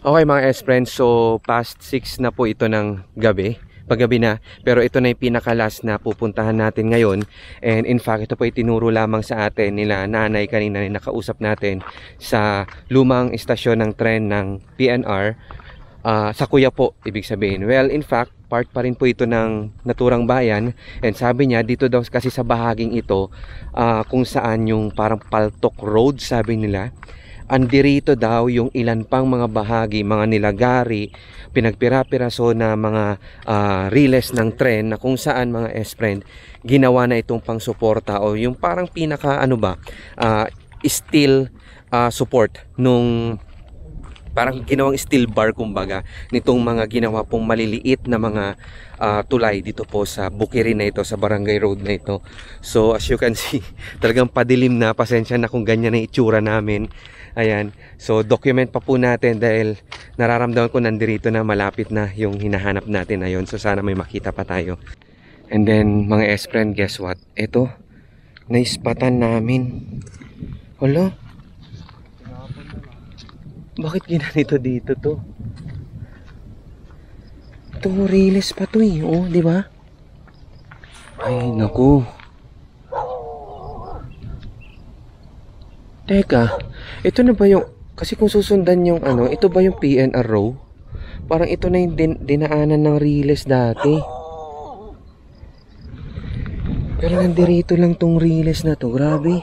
Okay mga S-Friends, so past 6 na po ito ng gabi, paggabi na, pero ito na yung pinaka-last na pupuntahan natin ngayon. And in fact, ito po itinuro lamang sa atin nila nanay kanina na nakausap natin sa lumang istasyon ng tren ng PNR, sa Kuya po, ibig sabihin. Well, in fact, part pa rin po ito ng naturang bayan, and sabi niya dito daw kasi sa bahaging ito, kung saan yung parang Paltok Road, sabi nila, andirito daw yung ilan pang mga bahagi, mga nilagari, pinagpira-piraso na mga riles ng tren na kung saan mga S-Friend ginawa na itong pang suporta o yung parang pinaka steel support nung parang ginawang steel bar kumbaga nitong mga ginawa pong maliliit na mga tulay dito po sa Bukirin na ito, sa Barangay Road na ito. So as you can see, talagang padilim na, pasensya na kung ganyan ang itsura namin. Ayan, so document pa po natin dahil nararamdaman ko nandirito na, malapit na yung hinahanap natin na yun. So sana may makita pa tayo. And then mga S-Friend, guess what? Ito, naispatan namin. Hala, bakit ginanito dito to? Ito, riles pa to eh. Oh, di ba? Ay, naku. Teka, ito na ba yung, kasi kung susundan yung ito ba yung PNR row? Parang ito na yung dinaanan ng riles dati. Pero nandirito lang tong riles na to, grabe.